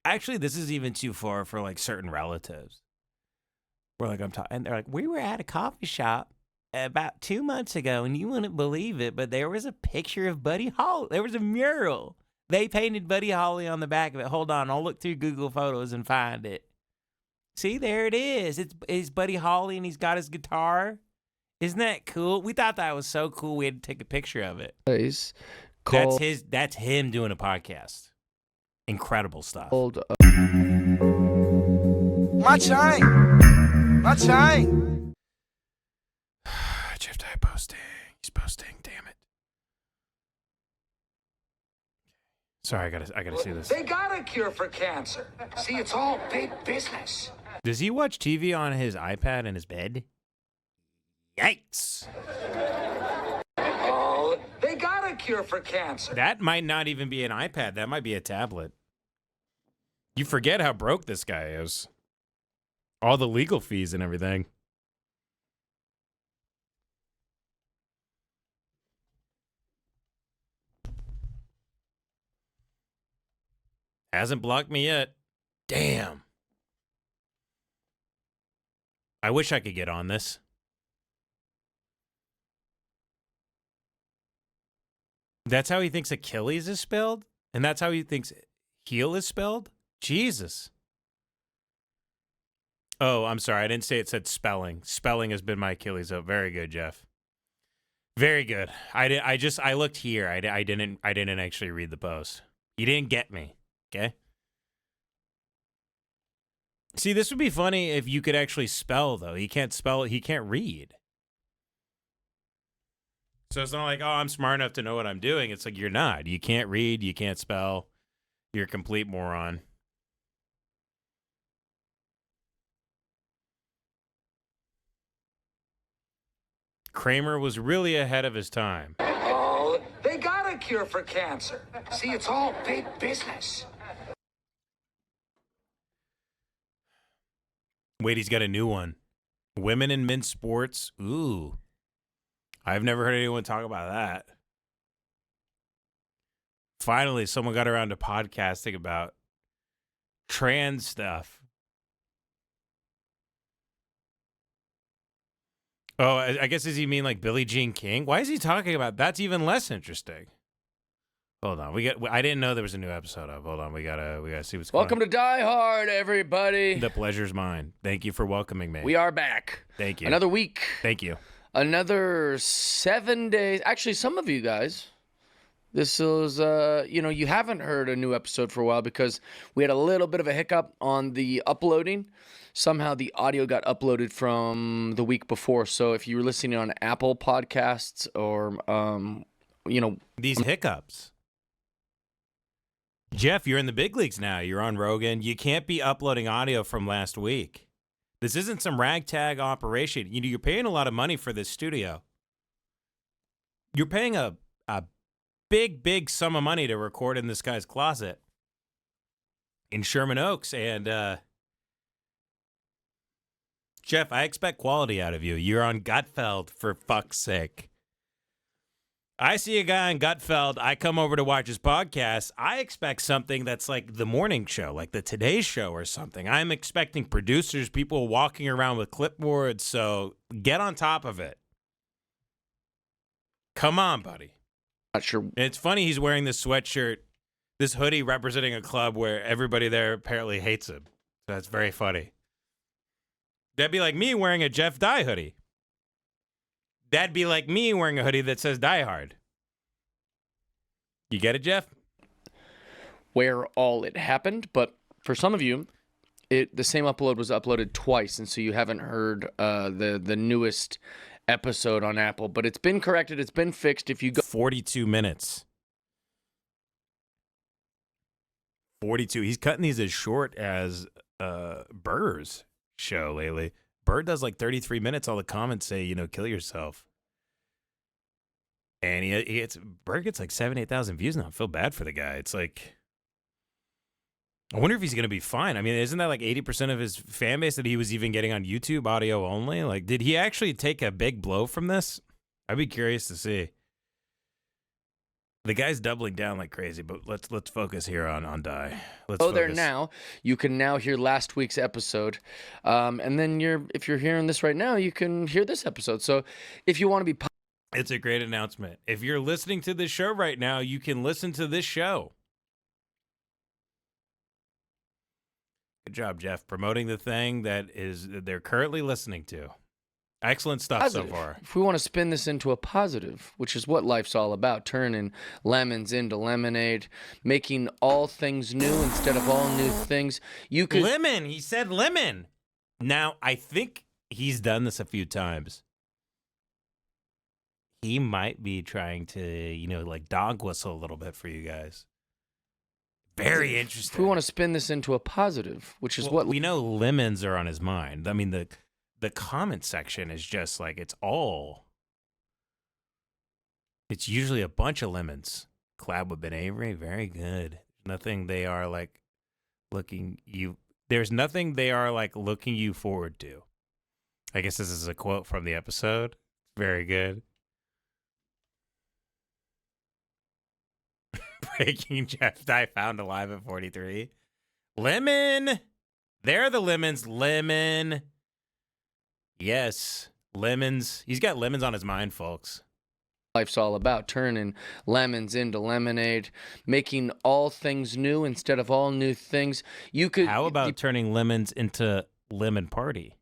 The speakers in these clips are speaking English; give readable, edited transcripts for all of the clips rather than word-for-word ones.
Actually, this is even too far for like certain relatives. We're like, I'm talking, and they're like, we were at a coffee shop about 2 months ago, and you wouldn't believe it, but there was a picture of Buddy Holly. There was a mural. They painted Buddy Holly on the back of it. Hold on, I'll look through Google Photos and find it. See, there it is. It's Buddy Holly, and he's got his guitar. Isn't that cool? We thought that was so cool. We had to take a picture of it. That's him doing a podcast. Incredible stuff. My time. Jeff Dye posting. He's posting. Damn it. Sorry, I gotta see this. They got a cure for cancer. See, it's all big business. Does he watch TV on his iPad in his bed? Yikes. Oh, they got a cure for cancer. That might not even be an iPad. That might be a tablet. You forget how broke this guy is. All the legal fees and everything. Hasn't blocked me yet. Damn. I wish I could get on this. That's how he thinks Achilles is spelled? And that's how he thinks heel is spelled? Jesus. Oh, I'm sorry. I didn't say it said spelling. Spelling has been my Achilles. Oh, very good, Jeff. Very good. I looked here. I didn't actually read the post. You didn't get me. Okay? See, this would be funny if you could actually spell, though. He can't spell. He can't read. So it's not like, oh, I'm smart enough to know what I'm doing. It's like, you're not. You can't read. You can't spell. You're a complete moron. Kramer was really ahead of his time. Oh, they got a cure for cancer. See, it's all big business. Wait, he's got a new one. Women in men's sports. Ooh. I've never heard anyone talk about that. Finally, someone got around to podcasting about trans stuff. Oh, I guess does he mean like Billie Jean King? Why is he talking about that's even less interesting? Hold on, I didn't know there was a new episode of. Hold on, we gotta see what's going on. Welcome to Die Hard, everybody. The pleasure's mine. Thank you for welcoming me. We are back. Thank you. Another week. Thank you. Another 7 days. Actually, some of you guys, this is, you haven't heard a new episode for a while because we had a little bit of a hiccup on the uploading. Somehow the audio got uploaded from the week before. So if you were listening on Apple Podcasts or, These hiccups. Jeff, you're in the big leagues now. You're on Rogan. You can't be uploading audio from last week. This isn't some ragtag operation. You're paying a lot of money for this studio. You're paying a big sum of money to record in this guy's closet in Sherman Oaks. And, Jeff, I expect quality out of you. You're on Gutfeld, for fuck's sake. I see a guy on Gutfeld. I come over to watch his podcast. I expect something that's like the morning show, like the Today Show or something. I'm expecting producers, people walking around with clipboards. So get on top of it. Come on, buddy. Not sure. And it's funny he's wearing this sweatshirt, this hoodie representing a club where everybody there apparently hates him. So that's very funny. That'd be like me wearing a Jeff Dye hoodie. That'd be like me wearing a hoodie that says Die Hard. You get it, Jeff? Where all it happened, but for some of you, the same upload was uploaded twice, and so you haven't heard the newest episode on Apple. But it's been corrected, it's been fixed. If you go 42 minutes. 42. He's cutting these as short as Burr's show lately. Burr does like 33 minutes. All the comments say, kill yourself. And Burr gets like 8,000 views now. I feel bad for the guy. It's like, I wonder if he's going to be fine. I mean, isn't that like 80% of his fan base that he was even getting on YouTube audio only? Like, did he actually take a big blow from this? I'd be curious to see. The guy's doubling down like crazy, but let's focus here on Die. Let's Go there focus. now. You can now hear last week's episode, and then if you're hearing this right now, you can hear this episode. So if you want to be, It's a great announcement. If you're listening to this show right now, you can listen to this show. Good job, Jeff, promoting the thing that they're currently listening to. Excellent stuff positive. so far. If we want to spin this into a positive, which is what life's all about, turning lemons into lemonade, making all things new instead of all new things. You could Lemon. He said lemon. Now, I think he's done this a few times. He might be trying to, like dog whistle a little bit for you guys. Very interesting. If we want to spin this into a positive, which is what we know lemons are on his mind. I mean, the comment section is just like it's usually a bunch of lemons. Collab with Ben Avery, very good. Nothing they are like there's nothing they are like looking you forward to. I guess this is a quote from the episode. Very good. Breaking Jeff Dye found alive at 43. Lemon. They're the lemons. Lemon. Yes. Lemons. He's got lemons on his mind, folks. life's all about, turning lemons into lemonade, making all things new instead of all new things. How about turning lemons into lemon party?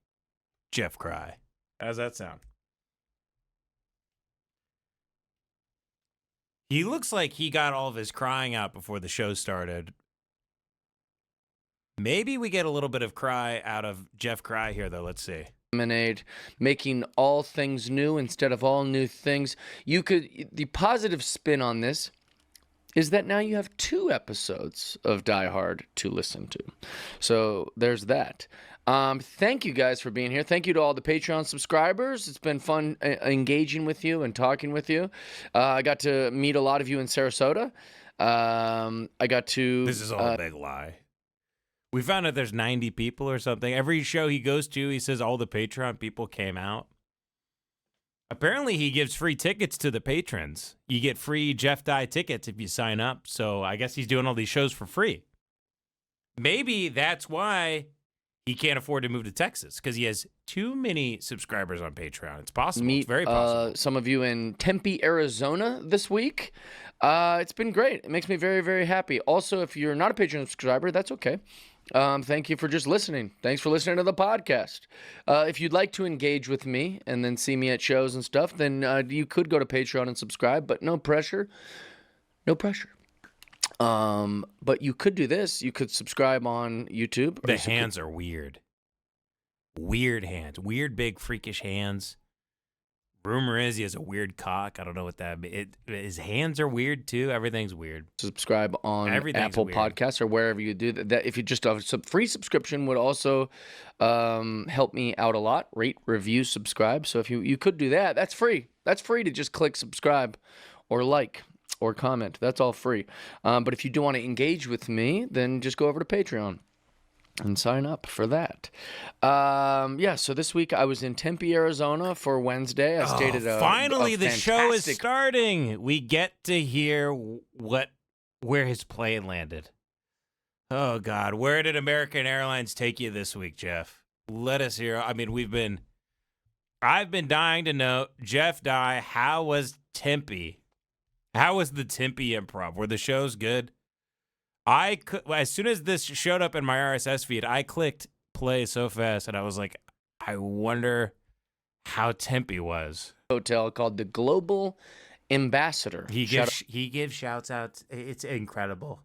Jeff Cry. How's that sound? He looks like he got all of his crying out before the show started. Maybe we get a little bit of cry out of Jeff Cry here, though. Let's see. Lemonade, making all things new instead of all new things. The positive spin on this is that now you have 2 episodes of Die Hard to listen to. So there's that. Thank you guys for being here. Thank you to all the Patreon subscribers. It's been fun engaging with you and talking with you. I got to meet a lot of you in Sarasota. This is all a big lie. We found out there's 90 people or something. Every show he goes to, he says all the Patreon people came out. Apparently, he gives free tickets to the patrons. You get free Jeff Dye tickets if you sign up. So I guess he's doing all these shows for free. Maybe that's why he can't afford to move to Texas, because he has too many subscribers on Patreon. It's possible. It's very possible. Some of you in Tempe, Arizona this week. It's been great. It makes me very, very happy. Also, if you're not a Patreon subscriber, that's okay. Thank you for just listening. Thanks for listening to the podcast. If you'd like to engage with me and then see me at shows and stuff, then you could go to Patreon and subscribe, but no pressure. No pressure. But you could do this. You could subscribe on YouTube. The hands are weird. Weird hands. Weird, big, freakish hands. Rumor is he has a weird cock. I don't know what that means. His hands are weird, too. Everything's weird. Subscribe on Apple Podcasts or wherever you do that. If you just have a free subscription would also help me out a lot. Rate, review, subscribe. So if you could do that, that's free. That's free to just click subscribe or like or comment. That's all free. But if you do want to engage with me, then just go over to Patreon and sign up for that. So this week I was in Tempe, Arizona for Wednesday. I stayed at finally the show is starting. We get to hear where his plane landed. Oh God, where did American Airlines take you this week, Jeff? Let us hear. I mean, I've been dying to know, Jeff Dye, how was Tempe? How was the Tempe Improv? Were the shows good? As soon as this showed up in my RSS feed, I clicked play so fast, and I was like, I wonder how Tempe was. Hotel called the Global Ambassador. He gives shouts out. It's incredible.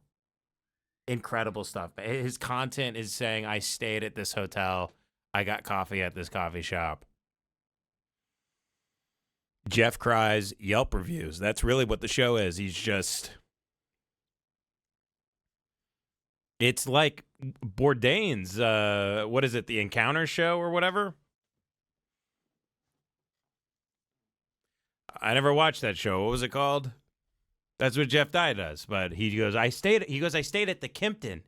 Incredible stuff. His content is saying, I stayed at this hotel. I got coffee at this coffee shop. Jeff Cry's Yelp reviews. That's really what the show is. He's just... It's like Bourdain's, what is it, the Encounter show or whatever? I never watched that show. What was it called? That's what Jeff Dye does. But he goes, I stayed at the Kimpton.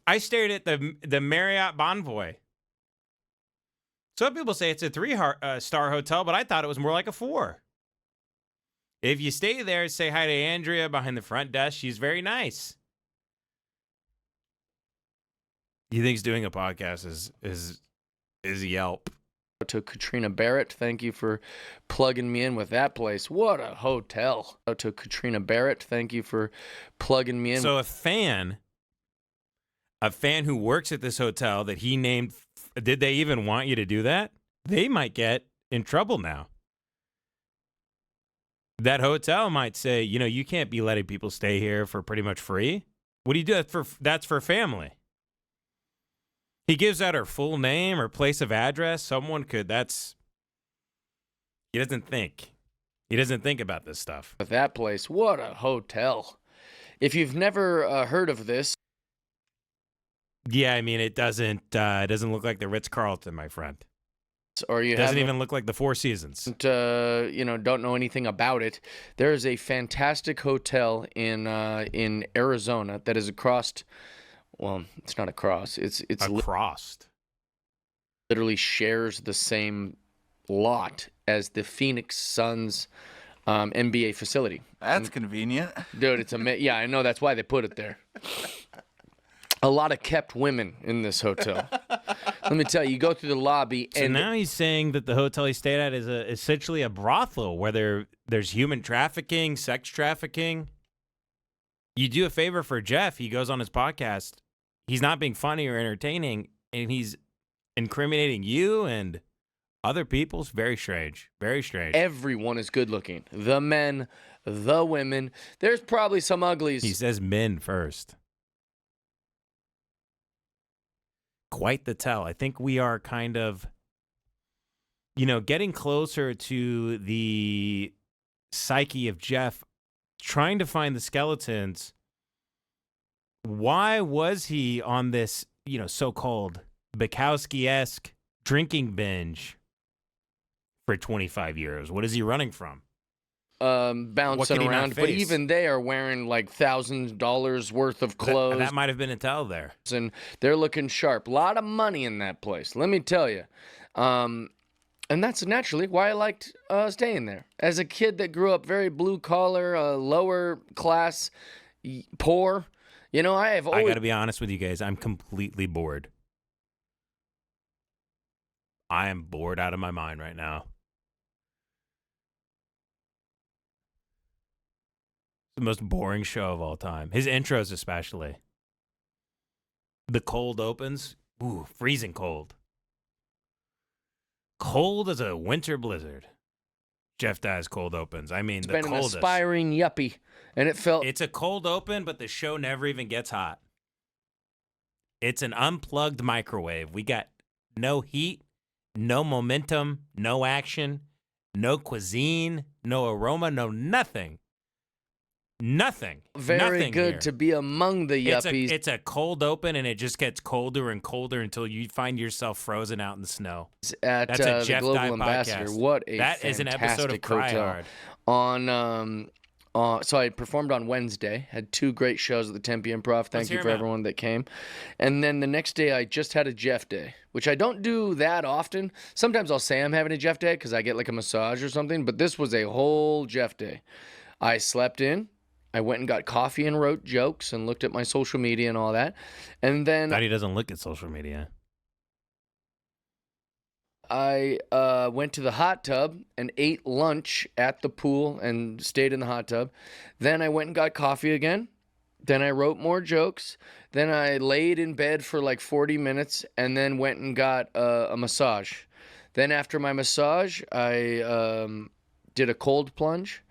I stayed at the Marriott Bonvoy. Some people say it's a 3-star hotel, but I thought it was more like a 4. If you stay there, say hi to Andrea behind the front desk. She's very nice. He thinks doing a podcast is Yelp. To Katrina Barrett, thank you for plugging me in with that place. What a hotel. To Katrina Barrett, thank you for plugging me in. So a fan who works at this hotel that he named, did they even want you to do that? They might get in trouble now. That hotel might say, you can't be letting people stay here for pretty much free. What do you do? That's for family. He gives out her full name or place of address. Someone could, he doesn't think. He doesn't think about this stuff. With that place, what a hotel. If you've never heard of this. Yeah, I mean, it doesn't look like the Ritz-Carlton, my friend. Or you doesn't even look like the Four Seasons. Don't know anything about it. There is a fantastic hotel in Arizona that is across. Well, it's not across. It's across. Literally shares the same lot as the Phoenix Suns NBA facility. That's convenient, dude. Yeah, I know. That's why they put it there. A lot of kept women in this hotel. Let me tell you, you go through the lobby, and now he's saying that the hotel he stayed at is essentially a brothel where there's human trafficking, sex trafficking. You do a favor for Jeff. He goes on his podcast. He's not being funny or entertaining, and he's incriminating you and other people. It's very strange. Very strange. Everyone is good looking. The men, the women. There's probably some uglies. He says men first. Quite the tell. I think we are kind of, getting closer to the psyche of Jeff, trying to find the skeletons. Why was he on this, so-called Bukowski-esque drinking binge for 25 years? What is he running from? Bouncing around, but even they are wearing like $1,000 worth of clothes. That might have been a tell there. And they're looking sharp. A lot of money in that place, let me tell you. And that's naturally why I liked staying there. As a kid that grew up very blue collar, lower class, poor, I got to be honest with you guys. I'm completely bored. I am bored out of my mind right now. The most boring show of all time. His intros especially. The cold opens. Ooh, freezing cold. Cold as a winter blizzard. Jeff Dye's cold opens. I mean, it's the been coldest. An aspiring yuppie, and it felt. It's a cold open, but the show never even gets hot. It's an unplugged microwave. We got no heat, no momentum, no action, no cuisine, no aroma, no nothing. Nothing. Very Nothing good here. To be among the yuppies. It's a cold open, and it just gets colder and colder until you find yourself frozen out in the snow. That's a the Jeff Global Dye Ambassador. podcast. What a that is an episode of Cry hotel. Hard. So I performed on Wednesday. Had 2 great shows at the Tempe Improv. Thank you for everyone that came. And then the next day, I just had a Jeff day, which I don't do that often. Sometimes I'll say I'm having a Jeff day because I get like a massage or something. But this was a whole Jeff day. I slept in. I went and got coffee and wrote jokes and looked at my social media and all that. And then He doesn't look at social media. I went to the hot tub and ate lunch at the pool and stayed in the hot tub. Then I went and got coffee again. Then I wrote more jokes. Then I laid in bed for like 40 minutes and then went and got a massage. Then after my massage, I did a cold plunge.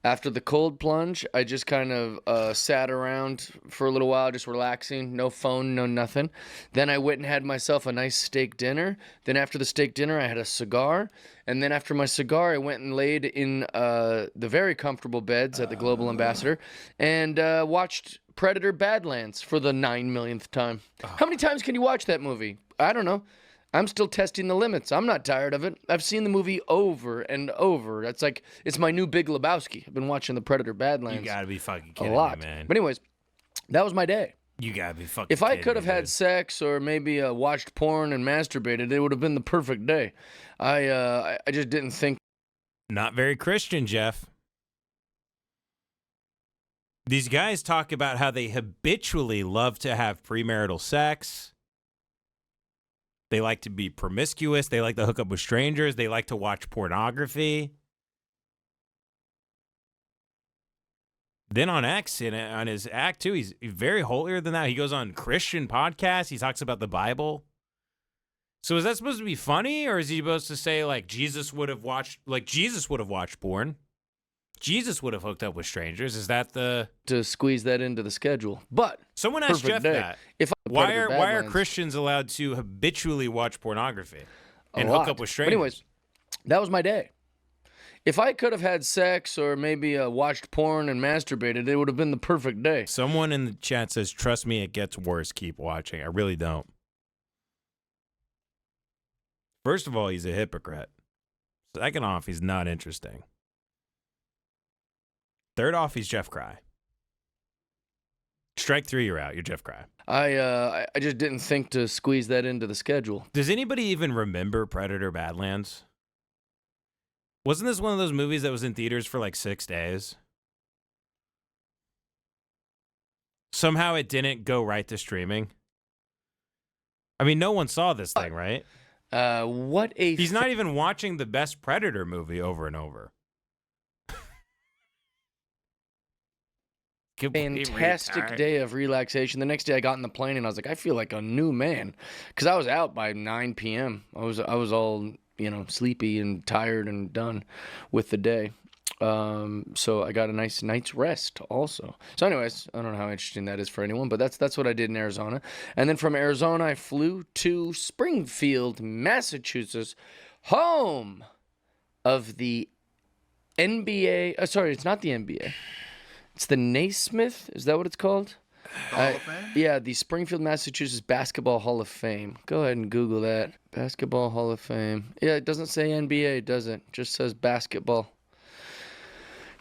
After the cold plunge, I just kind of sat around for a little while, just relaxing, no phone, no nothing. Then I went and had myself a nice steak dinner. Then after the steak dinner, I had a cigar. And then after my cigar, I went and laid in the very comfortable beds at the Global Ambassador and watched Predator Badlands for the 9 millionth time. How many times can you watch that movie? I don't know. I'm still testing the limits. I'm not tired of it. I've seen the movie over and over. It's my new Big Lebowski. I've been watching the Predator Badlands. You gotta be fucking kidding a lot. me, man. But anyways, that was my day. You gotta be fucking If I kidding could have me, had dude. sex or maybe watched porn and masturbated, it would have been the perfect day. I just didn't think. Not very Christian, Jeff. These guys talk about how they habitually love to have premarital sex. They like to be promiscuous. They like to hook up with strangers. They like to watch pornography. Then on X, on his act too, he's very holier than that. He goes on Christian podcasts. He talks about the Bible. So is that supposed to be funny, or is he supposed to say like Jesus would have watched porn? Jesus would have hooked up with strangers. Is that to squeeze that into the schedule? But someone asked Jeff that. Why are Christians allowed to habitually watch pornography and hook up with strangers? But anyways, that was my day. If I could have had sex or maybe watched porn and masturbated, it would have been the perfect day. Someone in the chat says, "Trust me, it gets worse. Keep watching." I really don't. First of all, he's a hypocrite. Second off, he's not interesting. Third off, he's Jeff Cry. Strike 3, you're out. You're Jeff Cry. I just didn't think to squeeze that into the schedule. Does anybody even remember Predator Badlands? Wasn't this one of those movies that was in theaters for like 6 days? Somehow it didn't go right to streaming. I mean, no one saw this thing, right? He's not even watching the best Predator movie over and over. Fantastic day of relaxation. The next day I got in the plane and I was like, I feel like a new man. Because I was out by 9 p.m. I was all, sleepy and tired and done with the day. So I got a nice night's rest also. So anyways, I don't know how interesting that is for anyone, but that's what I did in Arizona. And then from Arizona, I flew to Springfield, Massachusetts, home of the NBA. Sorry, it's not the NBA. It's the Naismith. Is that what it's called? Hall of Fame? Yeah, the Springfield, Massachusetts Basketball Hall of Fame. Go ahead and Google that. Basketball Hall of Fame. Yeah, it doesn't say NBA, does it? Just says basketball.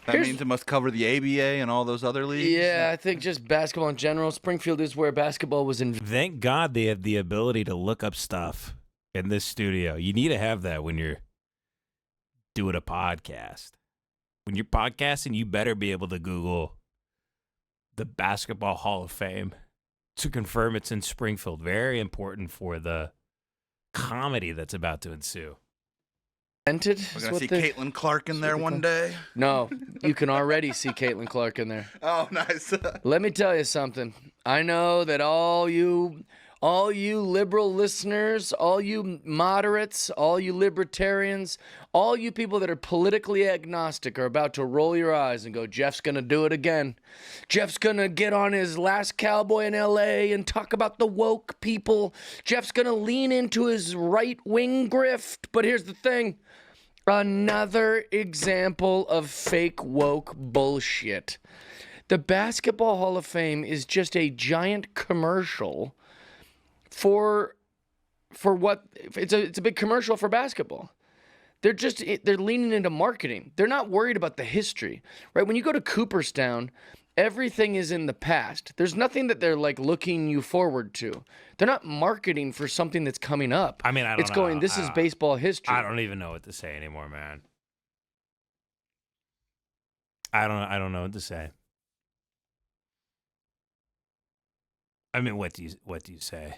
That means it must cover the ABA and all those other leagues? Yeah, I think just basketball in general. Springfield is where basketball was invented. Thank God they have the ability to look up stuff in this studio. You need to have that when you're doing a podcast. When you're podcasting, you better be able to Google the Basketball Hall of Fame to confirm it's in Springfield. Very important for the comedy that's about to ensue. We're going to see Caitlin Clark in there one day? No, you can already see Caitlin Clark in there. Oh, nice. Let me tell you something. I know that all you liberal listeners, all you moderates, all you libertarians, all you people that are politically agnostic are about to roll your eyes and go, Jeff's going to do it again. Jeff's going to get on his Last Cowboy in L.A. and talk about the woke people. Jeff's going to lean into his right-wing grift. But here's the thing. Another example of fake woke bullshit. The Basketball Hall of Fame is just a giant commercial for what it's a big commercial for basketball. They're leaning into marketing. They're not worried about the history, right? When you go to Cooperstown, everything is in the past. There's nothing that they're like looking you forward to. They're not marketing for something that's coming up. I mean, I don't know. This is baseball history. I don't even know what to say anymore, man. I don't know what to say. I mean, what do you say?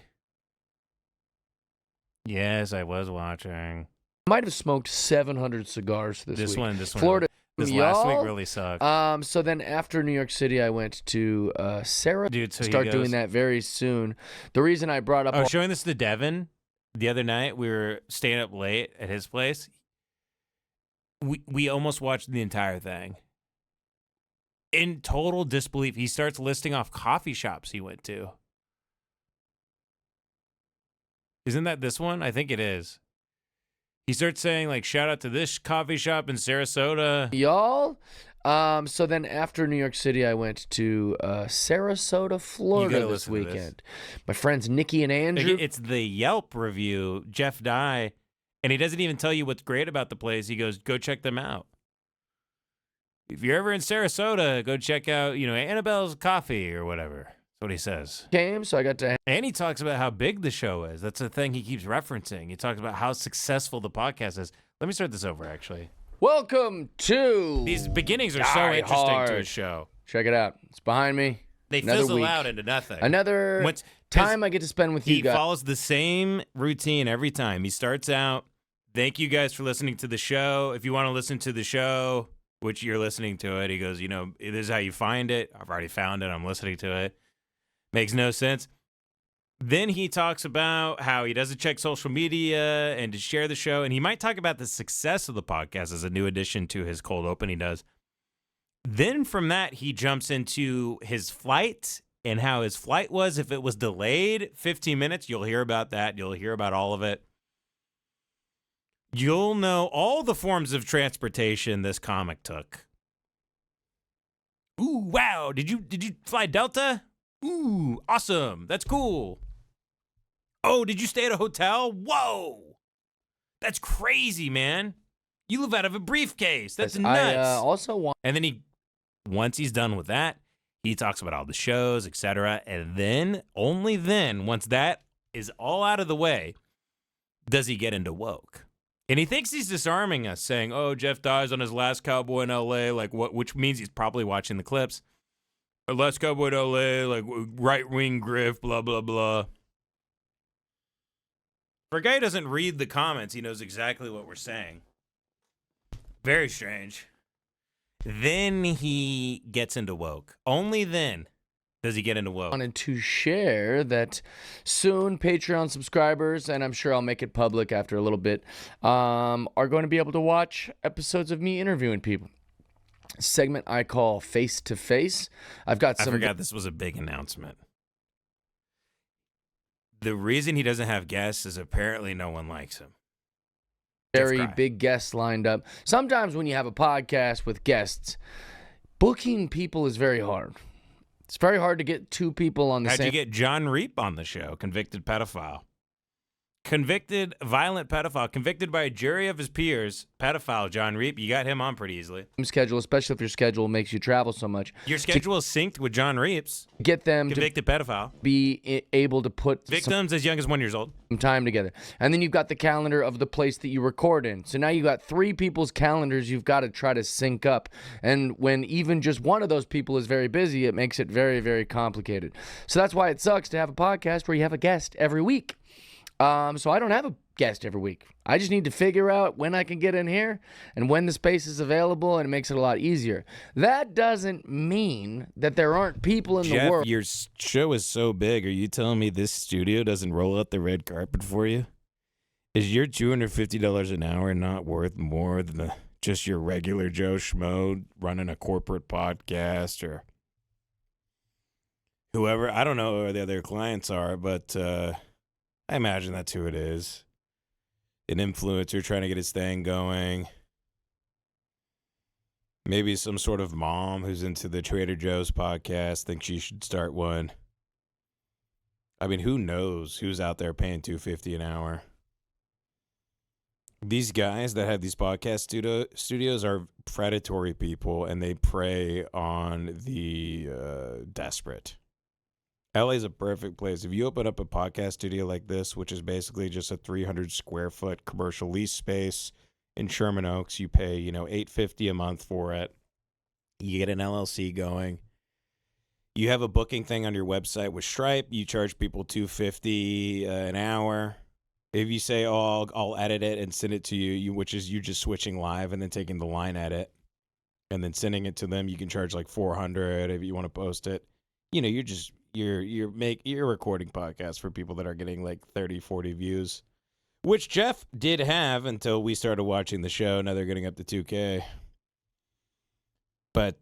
Yes, I was watching. I might have smoked 700 cigars this week. This Florida. This last week really sucked. So then after New York City, I went to Sarasota. Dude, so start doing that very soon. The reason I brought up... I was showing this to Devin the other night. We were staying up late at his place. We almost watched the entire thing. In total disbelief, he starts listing off coffee shops he went to. Isn't that this one? I think it is. He starts saying, like, shout out to this coffee shop in Sarasota. Y'all? So then after New York City, I went to Sarasota, Florida this weekend. My friends Nikki and Andrew. It's the Yelp review, Jeff Dye, and he doesn't even tell you what's great about the place. He goes, go check them out. If you're ever in Sarasota, go check out, Annabelle's Coffee or whatever. That's what he says. So I got to... And he talks about how big the show is. That's the thing he keeps referencing. He talks about how successful the podcast is. Let me start this over, actually. Welcome to... These beginnings are so interesting to a show. Check it out. It's behind me. They Another fizzle week. out into nothing. Another time I get to spend with you guys. He follows the same routine every time. He starts out, thank you guys for listening to the show. If you want to listen to the show, which you're listening to it, he goes, you know, this is how you find it. I've already found it. I'm listening to it. Makes no sense. Then he talks about how he doesn't check social media and to share the show. And he might talk about the success of the podcast as a new addition to his cold open he does. Then from that, he jumps into his flight and how his flight was. If it was delayed 15 minutes, you'll hear about that. You'll hear about all of it. You'll know all the forms of transportation this comic took. Ooh, wow. Did you fly Delta? Ooh, awesome. That's cool. Oh, did you stay at a hotel? Whoa. That's crazy, man. You live out of a briefcase. That's nuts. I also want... And then once he's done with that, he talks about all the shows, etc. And then, only then, once that is all out of the way, does he get into woke. And he thinks he's disarming us, saying, oh, Jeff dies on his last Cowboy in L.A., like what? Which means he's probably watching the clips. Last Cowboy in L.A., like right-wing grift, blah, blah, blah. For a guy who doesn't read the comments, he knows exactly what we're saying. Very strange. Then he gets into woke. Only then does he get into woke. I wanted to share that soon Patreon subscribers, and I'm sure I'll make it public after a little bit, are going to be able to watch episodes of me interviewing people. A segment I call Face to Face. I forgot this was a big announcement. The reason he doesn't have guests is apparently no one likes him. Very big guests lined up. Sometimes when you have a podcast with guests, booking people is very hard. It's very hard to get two people on the same... How'd you get John Reep on the show? Convicted pedophile. Convicted violent pedophile. Convicted by a jury of his peers. Pedophile John Reep. You got him on pretty easily. Schedule, especially if your schedule makes you travel so much. Your schedule is synced with John Reep's. Get them convicted pedophile. Be able to put victims as young as 1 year old. Some time together. And then you've got the calendar of the place that you record in. So now you got three people's calendars you've got to try to sync up. And when even just one of those people is very busy, it makes it very, very complicated. So that's why it sucks to have a podcast where you have a guest every week. So I don't have a guest every week. I just need to figure out when I can get in here and when the space is available, and it makes it a lot easier. That doesn't mean that there aren't people in the world. Your show is so big. Are you telling me this studio doesn't roll out the red carpet for you? Is your $250 an hour not worth more than just your regular Joe Schmo running a corporate podcast or whoever? I don't know who the other clients are, but I imagine that's who it is. An influencer trying to get his thing going. Maybe some sort of mom who's into the Trader Joe's podcast thinks she should start one. I mean, who knows who's out there paying $250 an hour? These guys that have these podcast studios are predatory people, and they prey on the desperate. LA is a perfect place. If you open up a podcast studio like this, which is basically just a 300 square foot commercial lease space in Sherman Oaks, you pay, $850 a month for it. You get an LLC going. You have a booking thing on your website with Stripe. You charge people $250 an hour. If you say, "Oh, I'll edit it and send it to you," which is you just switching live and then taking the line edit and then sending it to them, you can charge like $400 if you want to post it. You're recording podcasts for people that are getting like 30, 40 views, which Jeff did have until we started watching the show. Now they're getting up to 2K. But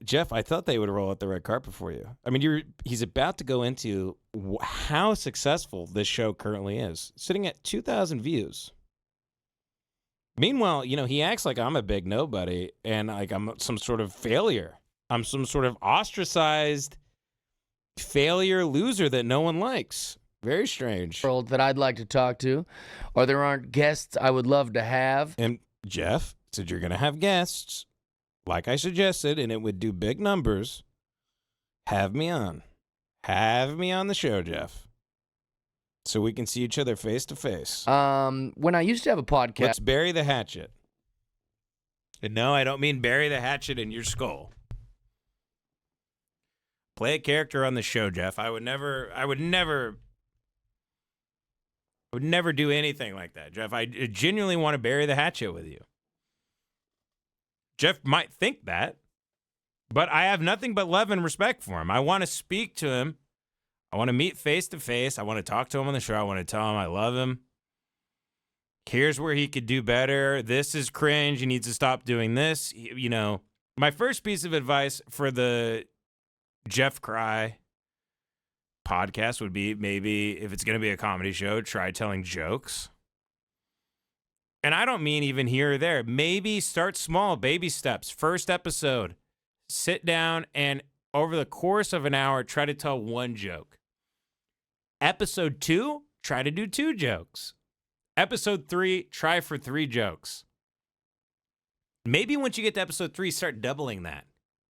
Jeff, I thought they would roll out the red carpet for you. I mean, he's about to go into how successful this show currently is, sitting at 2,000 views. Meanwhile, he acts like I'm a big nobody and like I'm some sort of failure. I'm some sort of ostracized failure loser that no one likes. Very strange. World that I'd like to talk to, or there aren't guests I would love to have. And Jeff said you're going to have guests, like I suggested, and it would do big numbers. Have me on. Have me on the show, Jeff, so we can see each other face to face. When I used to have a podcast... Let's bury the hatchet. And no, I don't mean bury the hatchet in your skull. Play a character on the show, Jeff. I would never do anything like that, Jeff. I genuinely want to bury the hatchet with you. Jeff might think that, but I have nothing but love and respect for him. I want to speak to him. I want to meet face to face. I want to talk to him on the show. I want to tell him I love him. Here's where he could do better. This is cringe. He needs to stop doing this. You know, my first piece of advice for the Jeff Cry podcast would be, maybe if it's going to be a comedy show, try telling jokes. And I don't mean even here or there. Maybe start small, baby steps. First episode, sit down and over the course of an hour, try to tell one joke. Episode 2, try to do 2 jokes. Episode 3, try for 3 jokes. Maybe once you get to episode 3, start doubling that.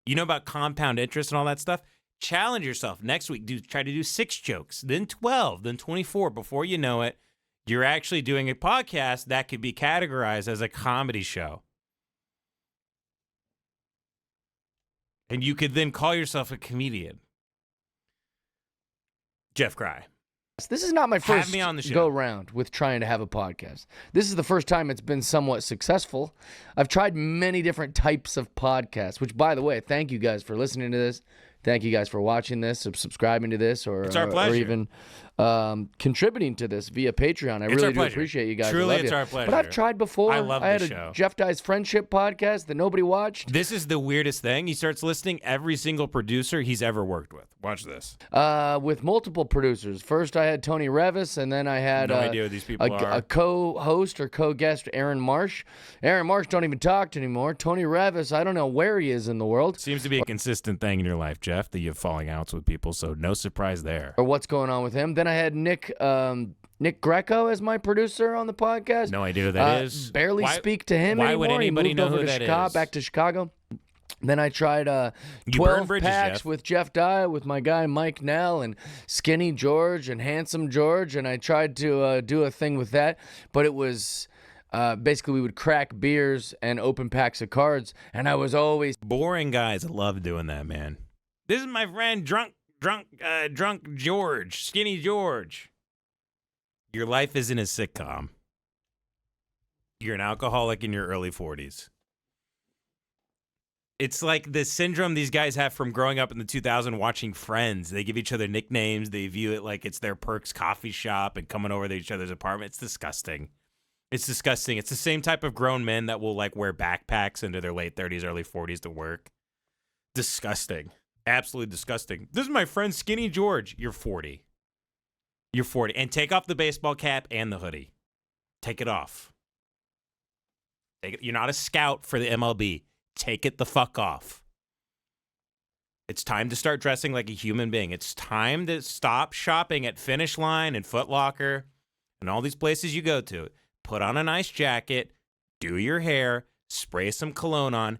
You know about compound interest and all that stuff? Challenge yourself. Next week, try to do 6 jokes, then 12, then 24. Before you know it, you're actually doing a podcast that could be categorized as a comedy show. And you could then call yourself a comedian. Jeff Cry. This is not my first me on the show. go round with trying to have a podcast. This is the first time it's been somewhat successful. I've tried many different types of podcasts, which, by the way, thank you guys for listening to this. Thank you guys for watching this, or subscribing to this, or, it's our pleasure. Or even contributing to this via Patreon. I It's really our do pleasure. appreciate you guys. Truly, I love it's you. our pleasure. But I've tried before. I love I had the a show. Jeff Dye's Friendship podcast that nobody watched. This is the weirdest thing. He starts listing every single producer he's ever worked with. Watch this. With multiple producers. First, I had Tony Revis, and then I had No idea who these people are. a co-host or co-guest, Aaron Marsh. Aaron Marsh don't even talk anymore. Tony Revis, I don't know where he is in the world. Seems to be a consistent thing in your life, Jeff, that you have falling outs with people, so no surprise there. Or what's going on with him. Then I had Nick Greco as my producer on the podcast. No idea who that is. Barely Why- speak to him why anymore. would anybody he moved know over who to that Chicago, is? back to Chicago. Then I tried You burn 12 bridges, packs Jeff. with Jeff Dye, with my guy Mike Nell, and Skinny George, and Handsome George, and I tried to do a thing with that, but it was basically we would crack beers and open packs of cards, and I was always Boring guys love doing that, man. This is my friend, drunk George, Skinny George. Your life isn't a sitcom. You're an alcoholic in your early 40s. It's like the syndrome these guys have from growing up in the 2000s watching Friends. They give each other nicknames. They view it like it's their Perks coffee shop and coming over to each other's apartment. It's disgusting. It's disgusting. It's the same type of grown men that will like wear backpacks into their late 30s, early 40s to work. Disgusting. Absolutely disgusting. This is my friend Skinny George. You're 40. You're 40. And take off the baseball cap and the hoodie. Take it off. You're not a scout for the MLB. Take it the fuck off. It's time to start dressing like a human being. It's time to stop shopping at Finish Line and Foot Locker and all these places you go to. Put on a nice jacket, do your hair, spray some cologne on,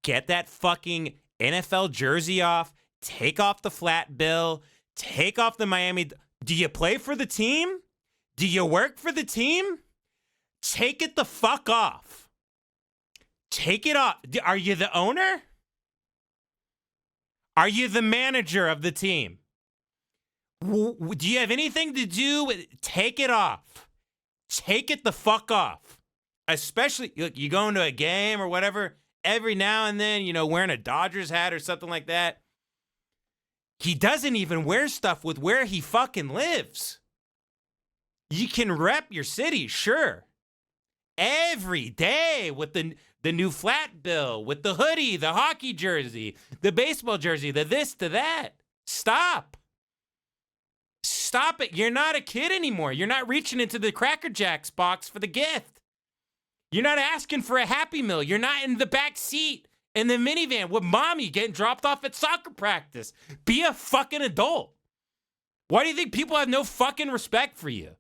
get that fucking NFL jersey off, take off the flat bill, take off the Miami. Do you play for the team? Do you work for the team? Take it the fuck off. Take it off. Are you the owner? Are you the manager of the team? Do you have anything to do with it? Take it off. Take it the fuck off. Especially, look, you go into a game or whatever, every now and then, you know, wearing a Dodgers hat or something like that. He doesn't even wear stuff with where he fucking lives. You can rep your city, sure. Every day with the new flat bill, with the hoodie, the hockey jersey, the baseball jersey, the this, to that. Stop. Stop it. You're not a kid anymore. You're not reaching into the Cracker Jacks box for the gift. You're not asking for a Happy Meal. You're not in the back seat in the minivan with mommy getting dropped off at soccer practice. Be a fucking adult. Why do you think people have no fucking respect for you?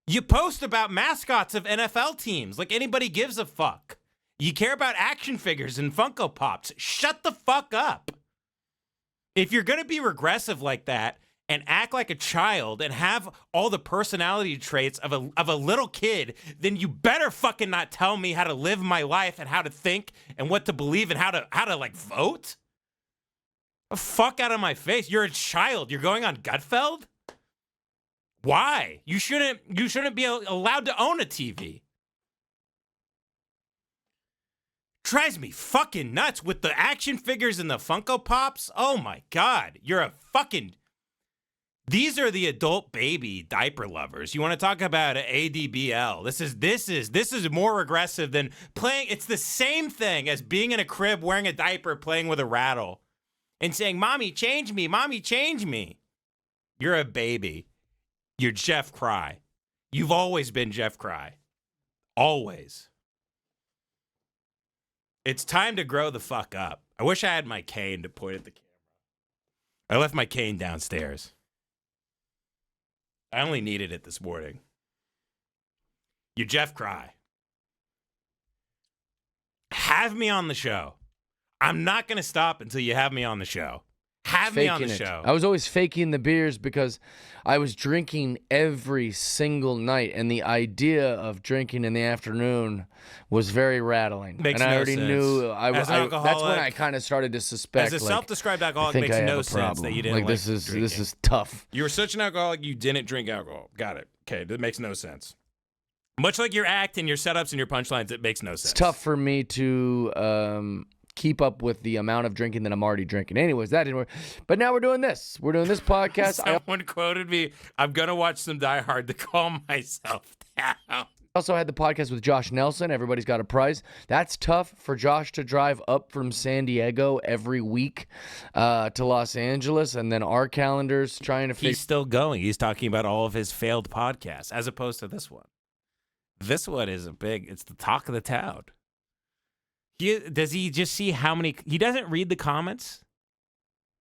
You post about mascots of NFL teams like anybody gives a fuck. You care about action figures and Funko Pops. Shut the fuck up. If you're going to be regressive like that and act like a child and have all the personality traits of a little kid, then you better fucking not tell me how to live my life and how to think and what to believe and how to like vote. The fuck out of my face. You're a child. You're going on Gutfeld? Why? You shouldn't be allowed to own a TV. Drives me fucking nuts with the action figures and the Funko Pops. Oh my God. You're a fucking... These are the adult baby diaper lovers. You want to talk about ADBL? This is more aggressive than playing. It's the same thing as being in a crib wearing a diaper, playing with a rattle, and saying, "Mommy, change me. Mommy, change me." You're a baby. You're Jeff Cry. You've always been Jeff Cry. Always. It's time to grow the fuck up. I wish I had my cane to point at the camera. I left my cane downstairs. I only needed it this morning. You're Jeff Cry. Have me on the show. I'm not going to stop until you have me on the show. Have me on the show. I was always faking the beers because I was drinking every single night, and the idea of drinking in the afternoon was very rattling. Makes and I no already sense. knew. As an alcoholic, that's when I kind of started to suspect. As a self-described alcoholic, makes no sense that you didn't like this is drinking. This is tough. You were such an alcoholic, you didn't drink alcohol. Got it. Okay, that makes no sense. Much like your act and your setups and your punchlines, it makes no sense. It's tough for me to keep up with the amount of drinking that I'm already drinking. Anyways, that didn't work. But now we're doing this. We're doing this podcast. Someone quoted me, "I'm going to watch some Die Hard to calm myself down." Also had the podcast with Josh Nelson. Everybody's got a prize. That's tough for Josh to drive up from San Diego every week to Los Angeles, and then our calendars trying to figure. He's still going. He's talking about all of his failed podcasts, as opposed to this one. This one is it's the talk of the town. Does he just see how many? He doesn't read the comments.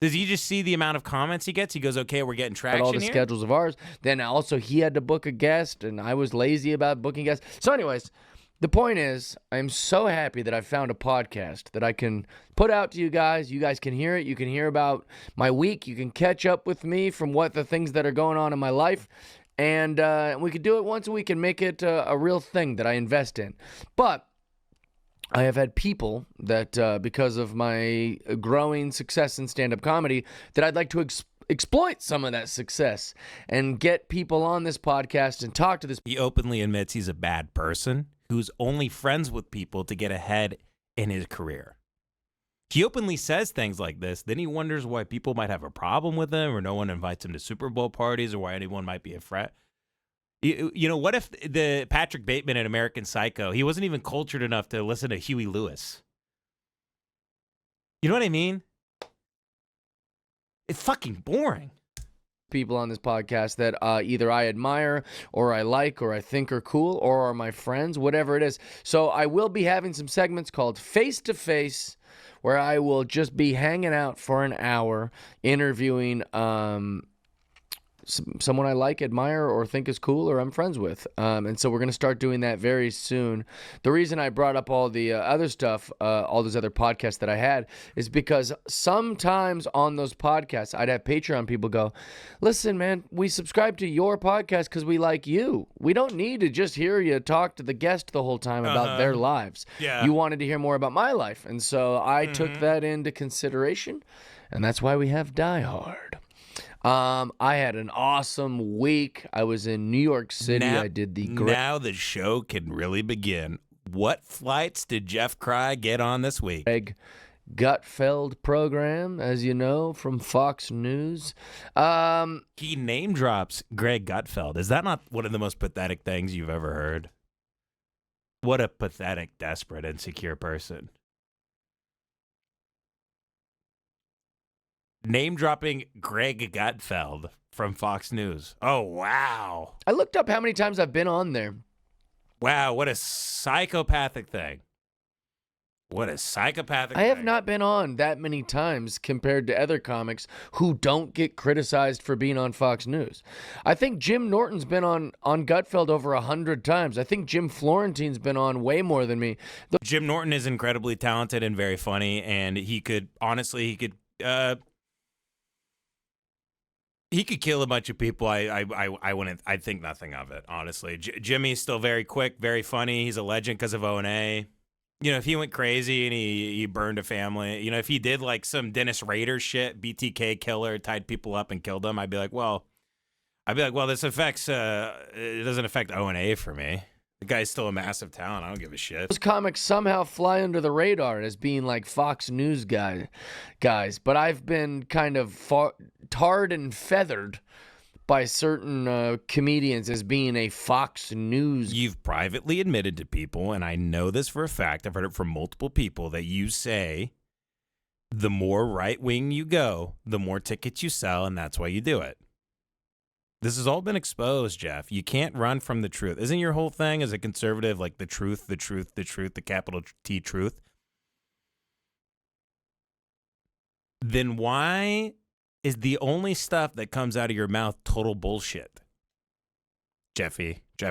Does he just see the amount of comments he gets? He goes, "Okay, we're getting traction all the here." Schedules of ours. Then also he had to book a guest, and I was lazy about booking guests. So, anyways, the point is, I'm so happy that I found a podcast that I can put out to you guys. You guys can hear it. You can hear about my week. You can catch up with me from what the things that are going on in my life. And we could do it once a week and make it a real thing that I invest in. But I have had people that, because of my growing success in stand-up comedy, that I'd like to exploit some of that success and get people on this podcast and talk to this. He openly admits he's a bad person who's only friends with people to get ahead in his career. He openly says things like this. Then he wonders why people might have a problem with him, or no one invites him to Super Bowl parties, or why anyone might be a threat. You know, what if the Patrick Bateman in American Psycho, he wasn't even cultured enough to listen to Huey Lewis? You know what I mean? It's fucking boring. People on this podcast that either I admire or I like or I think are cool or are my friends, whatever it is. So I will be having some segments called Face to Face, where I will just be hanging out for an hour interviewing someone I like, admire, or think is cool, or I'm friends with. And so we're going to start doing that very soon. The reason I brought up all the other stuff, all those other podcasts that I had, is because sometimes on those podcasts, I'd have Patreon people go, "Listen, man, we subscribe to your podcast because we like you. We don't need to just hear you talk to the guest the whole time about their lives. Yeah. You wanted to hear more about my life." And so I took that into consideration, and that's why we have Die Hard. I had an awesome week. I was in New York City. I did the now the show can really begin. What flights did Jeff Cry get on this week? Greg Gutfeld program, as you know, from Fox News. He name drops Greg Gutfeld. Is that not one of the most pathetic things you've ever heard? What a pathetic, desperate, insecure person. Name dropping Greg Gutfeld from Fox News. Oh, wow. I looked up how many times I've been on there. Wow, what a psychopathic thing. What a psychopathic I thing. have not been on that many times compared to other comics who don't get criticized for being on Fox News. I think Jim Norton's been on Gutfeld over 100 times. I think Jim Florentine's been on way more than me. Jim Norton is incredibly talented and very funny, and he could kill a bunch of people. I think nothing of it, honestly. Jimmy's still very quick, very funny. He's a legend because of O&A. You know, if he went crazy and he burned a family, you know, if he did like some Dennis Rader shit, BTK killer, tied people up and killed them, I'd be like, well, this affects, it doesn't affect O&A for me. The guy's still a massive talent. I don't give a shit. Those comics somehow fly under the radar as being like Fox News guys, but I've been kind of tarred and feathered by certain comedians as being a Fox News. You've privately admitted to people, and I know this for a fact, I've heard it from multiple people, that you say the more right-wing you go, the more tickets you sell, and that's why you do it. This has all been exposed, Jeff. You can't run from the truth. Isn't your whole thing as a conservative like the truth, the capital T truth? Then why is the only stuff that comes out of your mouth total bullshit? Jeff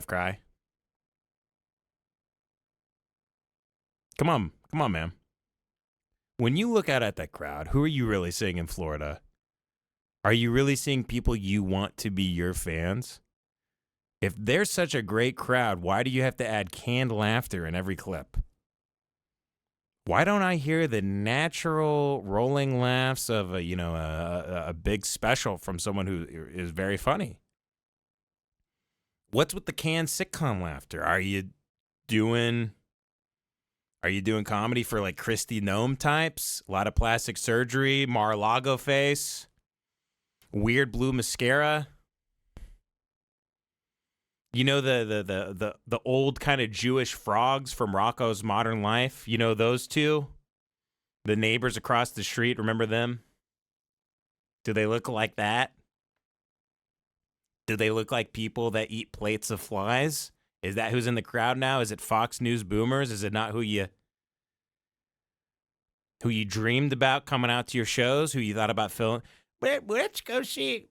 Cry. Come on, man. When you look out at that crowd, who are you really seeing in Florida? Are you really seeing people you want to be your fans? If there's such a great crowd, why do you have to add canned laughter in every clip? Why don't I hear the natural rolling laughs of a big special from someone who is very funny? What's with the canned sitcom laughter? Are you doing comedy for like Christy Nome types? A lot of plastic surgery, Mar-a-Lago face, weird blue mascara. You know the old kind of Jewish frogs from Rocco's Modern Life? You know those two? The neighbors across the street, remember them? Do they look like that? Do they look like people that eat plates of flies? Is that who's in the crowd now? Is it Fox News boomers? Is it not who you dreamed about coming out to your shows? Who you thought about filming? Let's go see.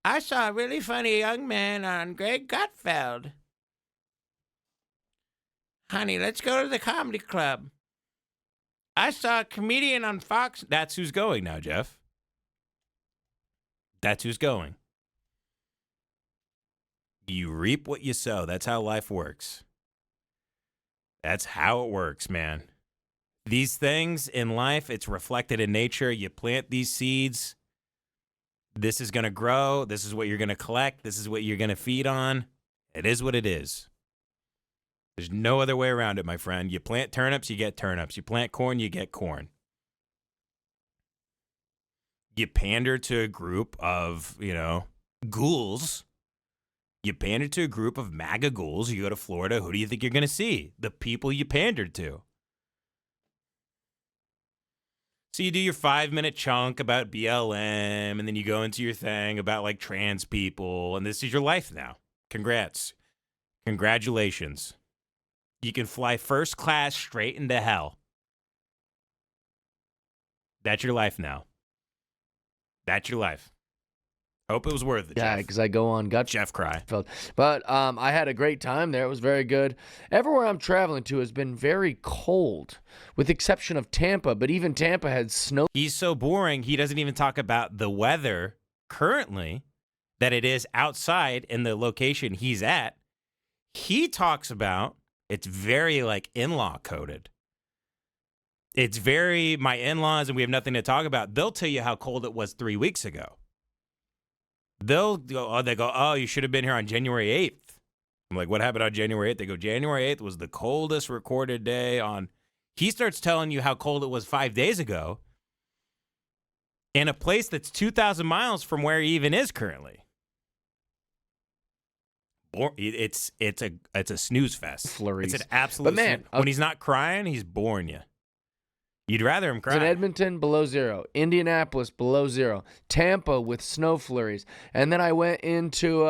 I saw a really funny young man on Greg Gutfeld. Honey, let's go to the comedy club. I saw a comedian on Fox. That's who's going now, Jeff. That's who's going. You reap what you sow. That's how life works. That's how it works, man. These things in life, it's reflected in nature. You plant these seeds. This is going to grow. This is what you're going to collect. This is what you're going to feed on. It is what it is. There's no other way around it, my friend. You plant turnips, you get turnips. You plant corn, you get corn. You pander to a group of, ghouls. You pander to a group of MAGA ghouls. You go to Florida. Who do you think you're going to see? The people you pandered to. So you do your 5-minute chunk about BLM, and then you go into your thing about like trans people, and this is your life now. Congrats. Congratulations. You can fly first class straight into hell. That's your life now. That's your life. Hope it was worth it, Yeah, Jeff. because I go on Gutfeld. Jeff Cry. But I had a great time there. It was very good. Everywhere I'm traveling to has been very cold, with the exception of Tampa. But even Tampa had snow. He's so boring, he doesn't even talk about the weather currently that it is outside in the location he's at. He talks about it's very like in-law coded. It's very my in-laws and we have nothing to talk about. They'll tell you how cold it was 3 weeks ago. They go, you should have been here on January 8th. I'm like, what happened on January 8th? They go, January 8th was the coldest recorded day on. He starts telling you how cold it was 5 days ago in a place that's 2,000 miles from where he even is currently. It's a snooze fest. Flurries. It's an absolute. But man, when he's not crying, he's boring you. You'd rather him cry. In Edmonton, below zero. Indianapolis, below zero. Tampa with snow flurries. And then I went into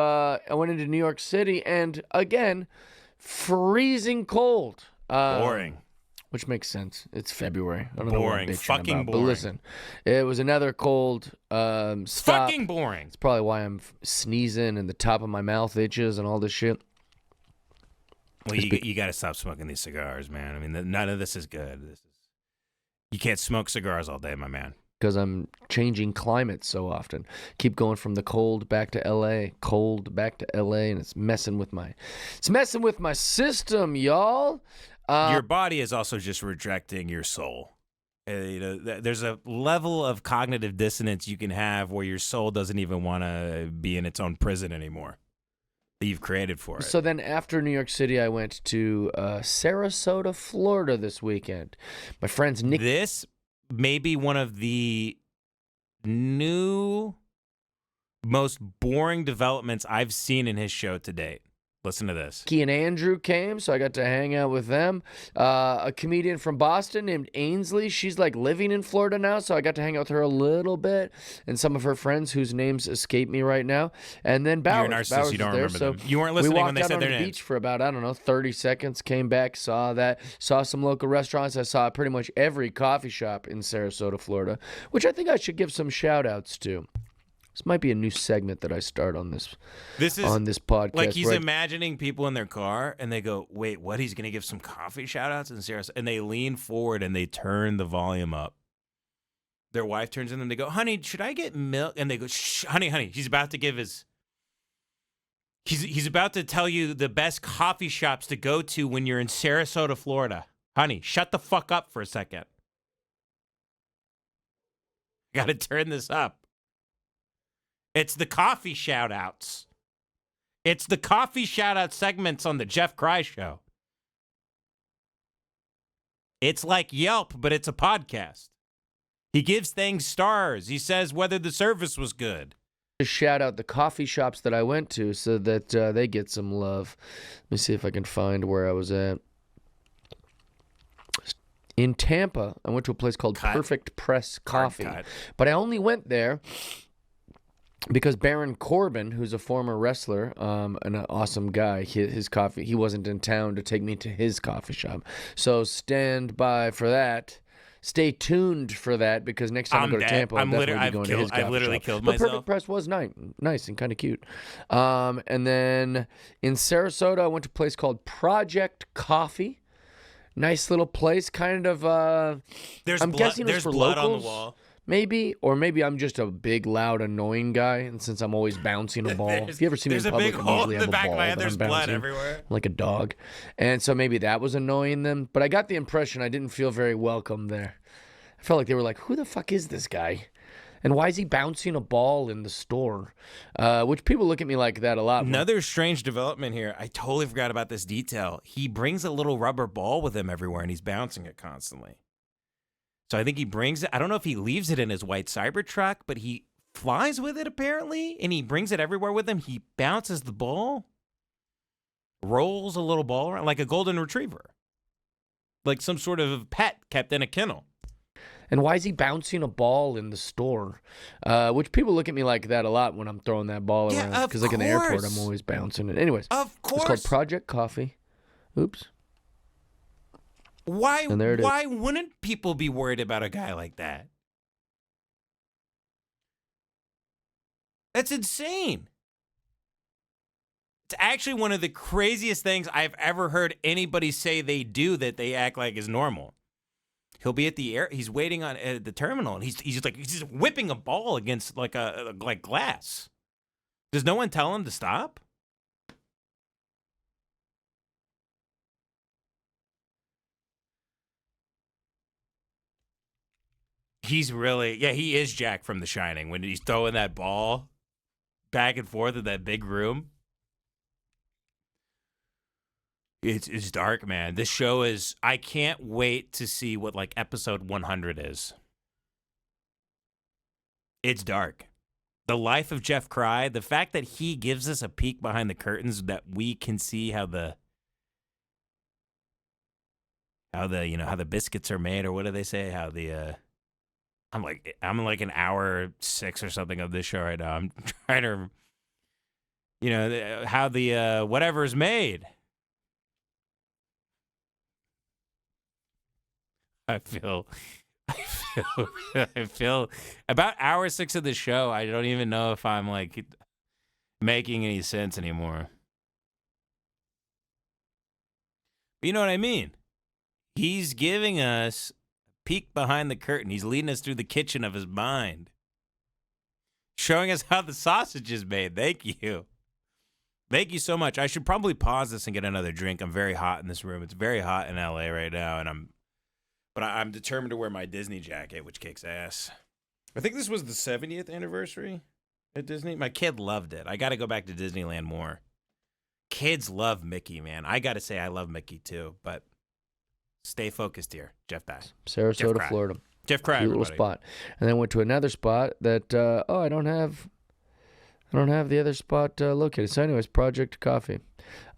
New York City, and again, freezing cold. Boring. Which makes sense. It's February. I don't know what I'm Boring. bitching Fucking about. boring. But listen, it was another cold stop. Fucking boring. It's probably why I'm sneezing and the top of my mouth itches and all this shit. Well, you got to stop smoking these cigars, man. I mean, none of this is good. You can't smoke cigars all day, my man. Because I'm changing climates so often. Keep going from the cold back to LA, cold back to LA, and it's messing with my system, y'all. Your body is also just rejecting your soul. There's a level of cognitive dissonance you can have where your soul doesn't even want to be in its own prison anymore that you've created for it. So then after New York City, I went to Sarasota, Florida this weekend. My friend's Nick. This may be one of the new, most boring developments I've seen in his show to date. Listen to this. Key and Andrew came, so I got to hang out with them. A comedian from Boston named Ainsley. She's like living in Florida now, so I got to hang out with her a little bit, and some of her friends whose names escape me right now. And then Bowers. You're a narcissist. Bowers you don't there, remember so them. You weren't listening when they said their We walked out on the names. beach for about, I don't know, 30 seconds, came back, saw that, saw some local restaurants. I saw pretty much every coffee shop in Sarasota, Florida, which I think I should give some shout-outs to. This might be a new segment that I start on this podcast. Like he's imagining people in their car and they go, wait, what? He's going to give some coffee shout outs in Sarasota. And they lean forward and they turn the volume up. Their wife turns in and they go, honey, should I get milk? And they go, shh, honey, he's about to give his, he's about to tell you the best coffee shops to go to when you're in Sarasota, Florida. Honey, shut the fuck up for a second. Got to turn this up. It's the coffee shout-outs. It's the coffee shout-out segments on the Jeff Cry Show. It's like Yelp, but it's a podcast. He gives things stars. He says whether the service was good. Just shout out the coffee shops that I went to so that they get some love. Let me see if I can find where I was at. In Tampa, I went to a place called Perfect Press Coffee. But I only went there because Baron Corbin, who's a former wrestler, and an awesome guy, his coffee, he wasn't in town to take me to his coffee shop. So stand by for that. Stay tuned for that because next time I go to Tampa, I'll definitely be going to his coffee shop. I've literally killed but myself. Perfect Press was nice and kind of cute. And then in Sarasota, I went to a place called Project Coffee. Nice little place, kind of. I'm guessing it's for blood locals. on the wall. Maybe, or maybe I'm just a big, loud, annoying guy, and since I'm always bouncing a ball. If you ever see me in public, I usually have a ball that There's I'm blood bouncing, everywhere. like a dog. And so maybe that was annoying them, but I got the impression I didn't feel very welcome there. I felt like they were like, who the fuck is this guy? And why is he bouncing a ball in the store? Which people look at me like that a lot. Another strange development here. I totally forgot about this detail. He brings a little rubber ball with him everywhere, and he's bouncing it constantly. So I think he brings it. I don't know if he leaves it in his white Cybertruck, but he flies with it apparently, and he brings it everywhere with him. He bounces the ball, rolls a little ball around like a golden retriever, like some sort of pet kept in a kennel. And why is he bouncing a ball in the store? Which people look at me like that a lot when I'm throwing that ball around. Because like in the airport, I'm always bouncing it. Anyways, of course. It's called Project Coffee. Oops. Why wouldn't people be worried about a guy like that? That's insane. It's actually one of the craziest things I've ever heard anybody say they do that they act like is normal. He'll be at the he's waiting at the terminal, and he's just whipping a ball against like glass. Does no one tell him to stop? He's really, he is Jack from The Shining when he's throwing that ball back and forth in that big room. It's dark, man. This show is, I can't wait to see what like episode 100 is. It's dark. The life of Jeff Cry, the fact that he gives us a peek behind the curtains that we can see how the biscuits are made, or what do they say? How the I'm like an hour 6 or something of this show right now. I'm trying to, how the whatever is made. I feel about hour 6 of the show. I don't even know if I'm like making any sense anymore. But you know what I mean? He's giving us peek behind the curtain. He's leading us through the kitchen of his mind, showing us how the sausage is made. Thank you. Thank you so much. I should probably pause this and get another drink. I'm very hot in this room. It's very hot in LA right now, and I'm determined to wear my Disney jacket, which kicks ass. I think this was the 70th anniversary at Disney. My kid loved it. I got to go back to Disneyland more. Kids love Mickey, man. I got to say I love Mickey too, but stay focused here. Jeff Bass. Sarasota, Florida. Jeff Cry, cute little spot. And then went to another spot that I don't have the other spot located. So anyways, Project Coffee.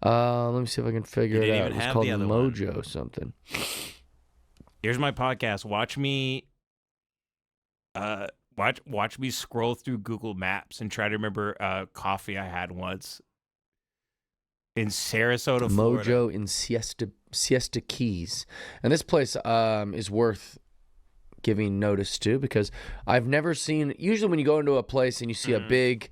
Let me see if I can figure it out. It was called Mojo something. Here's my podcast. Watch me watch me scroll through Google Maps and try to remember coffee I had once in Sarasota, Florida. Mojo in Siesta Keys. And this place is worth giving notice to because I've never seen, usually when you go into a place and you see a big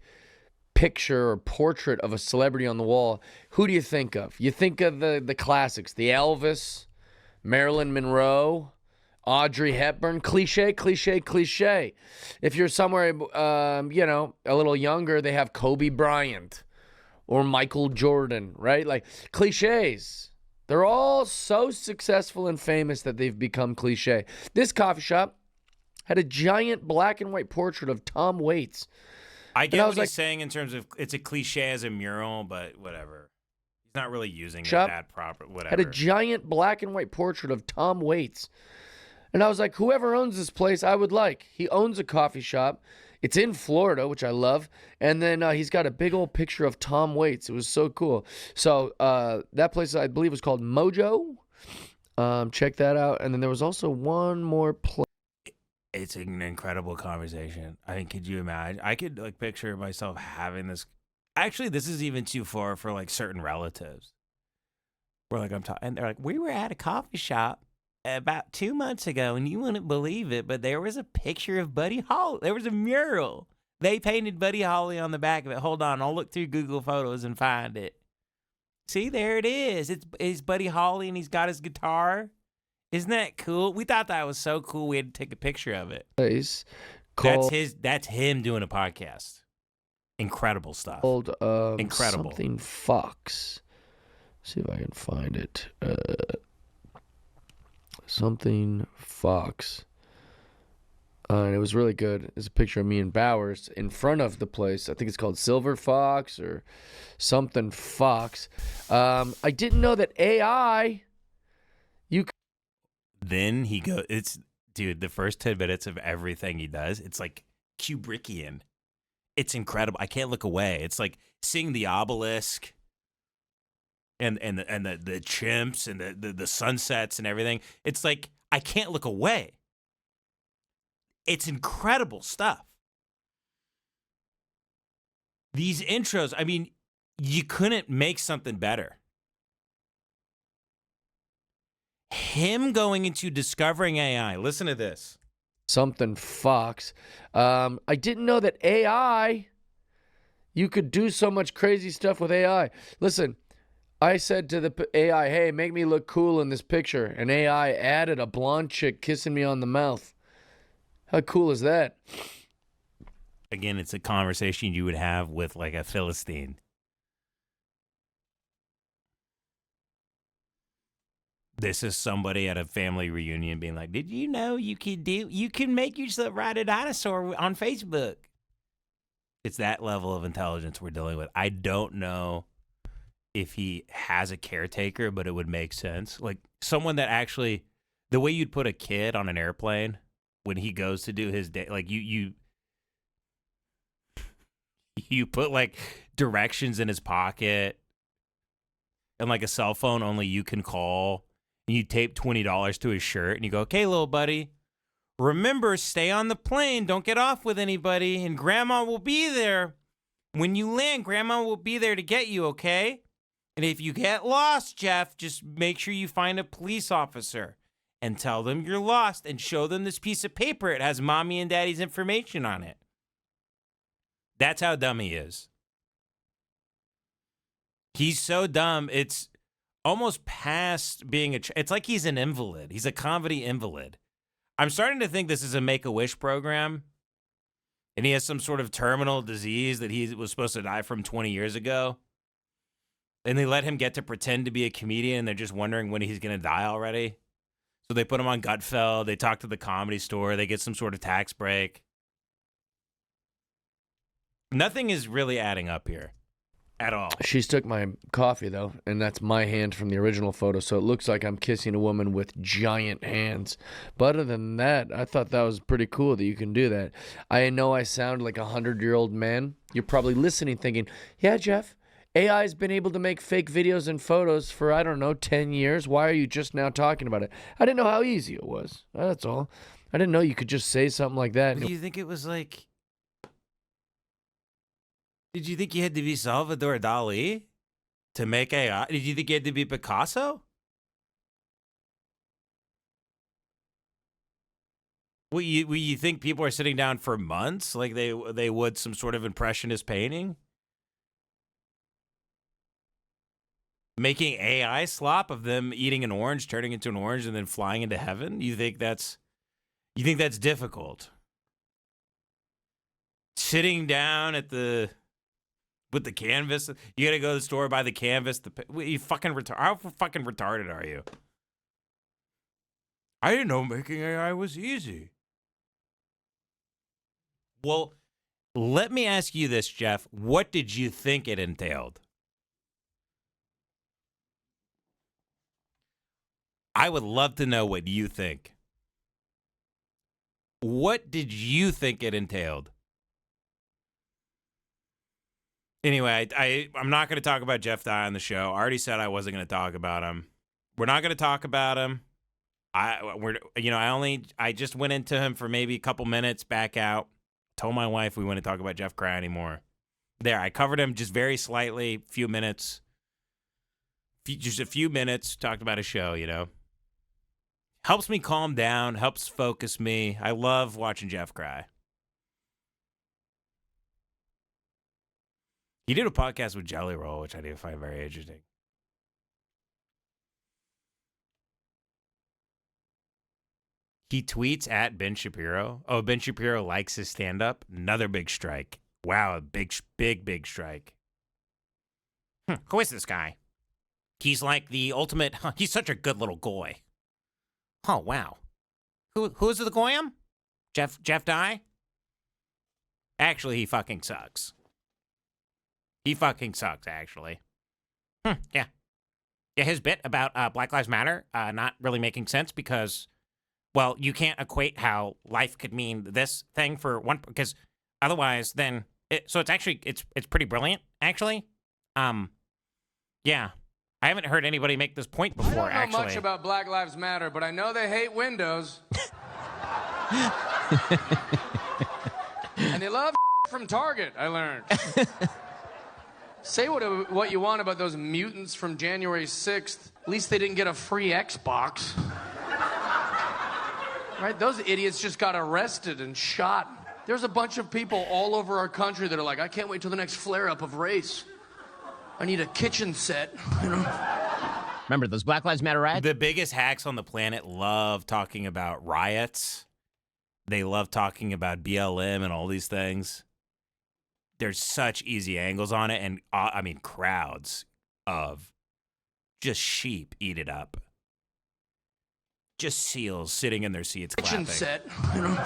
picture or portrait of a celebrity on the wall, who do you think of? You think of the classics, the Elvis, Marilyn Monroe, Audrey Hepburn, cliche. If you're somewhere, a little younger, they have Kobe Bryant or Michael Jordan, right? Like cliches. They're all so successful and famous that they've become cliche. This coffee shop had a giant black and white portrait of Tom Waits. I get what he's saying in terms of it's a cliche as a mural, but whatever. He's not really using it that proper. Whatever. Had a giant black and white portrait of Tom Waits. And I was like, whoever owns this place, I would like. He owns a coffee shop. It's in Florida, which I love. And then he's got a big old picture of Tom Waits. It was so cool. So that place, I believe, was called Mojo. Check that out. And then there was also one more place. It's an incredible conversation. I mean, could you imagine? I could picture myself having this. Actually, this is even too far for certain relatives. Where I'm talking, and they're like, we were at a coffee shop about 2 months ago, and you wouldn't believe it, but there was a picture of Buddy Holly. There was a mural. They painted Buddy Holly on the back of it. Hold on, I'll look through Google Photos and find it. See, there it is. It's Buddy Holly, and he's got his guitar. Isn't that cool? We thought that was so cool. We had to take a picture of it. That's him doing a podcast. Incredible stuff. Incredible. Something Fox. See if I can find it. Something Fox. And it was really good. There's a picture of me and Bowers in front of the place. I think it's called Silver Fox or something Fox. I didn't know that AI. Then he goes. Dude. The first 10 minutes of everything he does, it's like Kubrickian. It's incredible. I can't look away. It's like seeing the obelisk. And the chimps and the sunsets and everything. It's like I can't look away. It's incredible stuff. These intros, I mean, you couldn't make something better. Him going into discovering AI. Listen to this. Something Fox. I didn't know that AI, you could do so much crazy stuff with AI. Listen. I said to the AI, hey, make me look cool in this picture. And AI added a blonde chick kissing me on the mouth. How cool is that? Again, it's a conversation you would have with a Philistine. This is somebody at a family reunion being like, did you know you can make yourself ride a dinosaur on Facebook? It's that level of intelligence we're dealing with. I don't know if he has a caretaker, but it would make sense. Like someone that actually, the way you'd put a kid on an airplane when he goes to do his day, like you put directions in his pocket and a cell phone only you can call, and you tape $20 to his shirt and you go, okay, little buddy, remember, stay on the plane. Don't get off with anybody, and grandma will be there. When you land, grandma will be there to get you, okay? And if you get lost, Jeff, just make sure you find a police officer and tell them you're lost and show them this piece of paper. It has mommy and daddy's information on it. That's how dumb he is. He's so dumb, it's almost past being it's like he's an invalid. He's a comedy invalid. I'm starting to think this is a Make-A-Wish program, and he has some sort of terminal disease that he was supposed to die from 20 years ago. And they let him get to pretend to be a comedian, and they're just wondering when he's going to die already. So they put him on Gutfeld. They talk to the Comedy Store. They get some sort of tax break. Nothing is really adding up here at all. She took my coffee, though, and that's my hand from the original photo, so it looks like I'm kissing a woman with giant hands. But other than that, I thought that was pretty cool that you can do that. I know I sound like a 100-year-old man. You're probably listening thinking, yeah, Jeff, AI's been able to make fake videos and photos for, I don't know, 10 years. Why are you just now talking about it? I didn't know how easy it was. That's all. I didn't know you could just say something like that. Do you think it was like... Did you think you had to be Salvador Dali to make AI? Did you think you had to be Picasso? Well, you think people are sitting down for months like they would some sort of impressionist painting? Making AI slop of them eating an orange, turning into an orange, and then flying into heaven? You think that's difficult? Sitting down at with the canvas, you gotta go to the store, buy the canvas. You fucking how fucking retarded are you? I didn't know making AI was easy. Well, let me ask you this, Jeff. What did you think it entailed? I would love to know what you think. What did you think it entailed? Anyway, I'm not going to talk about Jeff Dye on the show. I already said I wasn't going to talk about him. We're not going to talk about him. I just went into him for maybe a couple minutes, back out. Told my wife we wouldn't talk about Jeff Cry anymore. There, I covered him just very slightly, few minutes. Just a few minutes, talked about a show, you know. Helps me calm down, helps focus me. I love watching Jeff Cry. He did a podcast with Jelly Roll, which I do find very interesting. He tweets at Ben Shapiro. Oh, Ben Shapiro likes his stand-up. Another big strike. Wow, a big strike. Who is this guy? He's like the ultimate... he's such a good little goy. Oh, wow. Who's the goyam? Jeff Dye? Actually, he fucking sucks. He fucking sucks, actually. Yeah. Yeah, his bit about Black Lives Matter not really making sense because, well, you can't equate how life could mean this thing for one, because otherwise then, so it's actually, it's pretty brilliant, actually. Yeah. I haven't heard anybody make this point before, I don't know much about Black Lives Matter, but I know they hate Windows. And they love from Target, I learned. Say what you want about those mutants from January 6th. At least they didn't get a free Xbox. Right? Those idiots just got arrested and shot. There's a bunch of people all over our country that are like, I can't wait till the next flare-up of race. I need a kitchen set, you know? Remember those Black Lives Matter riots? The biggest hacks on the planet love talking about riots. They love talking about BLM and all these things. There's such easy angles on it, and I mean, crowds of just sheep eat it up. Just seals sitting in their seats clapping. Set, you know?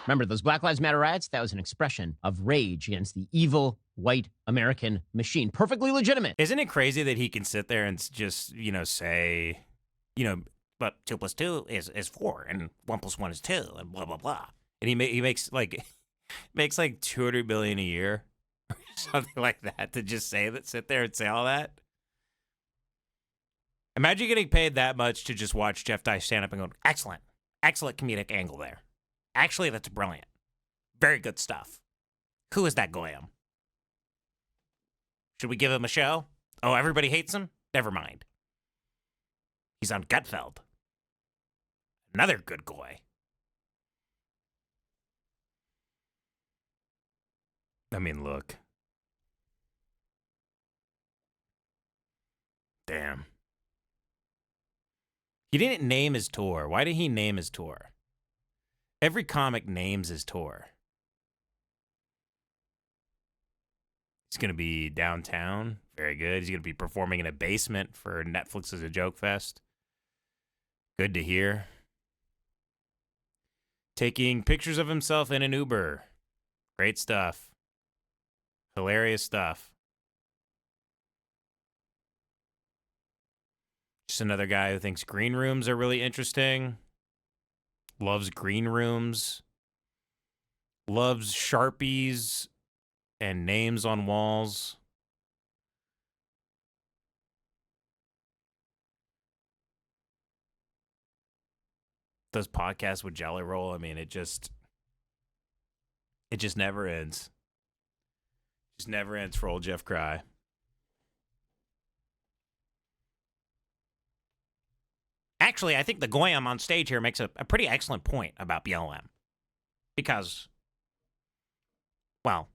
Remember those Black Lives Matter riots? That was an expression of rage against the evil white American machine. Perfectly legitimate. Isn't it crazy that he can sit there and just, say, but 2 + 2 is 4, and 1 + 1 is 2, and blah, blah, blah. And he makes like... makes like $200 million a year or something like that to just sit there and say all that. Imagine getting paid that much to just watch Jeff Dye stand up and go, excellent comedic angle there. Actually, that's brilliant. Very good stuff. Who is that goyam? Should we give him a show? Oh, everybody hates him? Never mind. He's on Gutfeld. Another good goy. I mean, look. Damn. He didn't name his tour. Why did he name his tour? Every comic names his tour. It's going to be downtown. Very good. He's going to be performing in a basement for Netflix's A Joke Fest. Good to hear. Taking pictures of himself in an Uber. Great stuff. Hilarious stuff. Just another guy who thinks green rooms are really interesting. Loves green rooms. Loves Sharpies and names on walls. Does podcasts with Jelly Roll. I mean, it just never ends. Just never ends for old Jeff Cry. Actually, I think the Goyam on stage here makes a pretty excellent point about BLM. Because, well.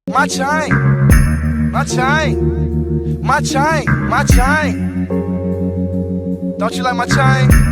My chain. My chain. My chain. My chain. Don't you like my chain?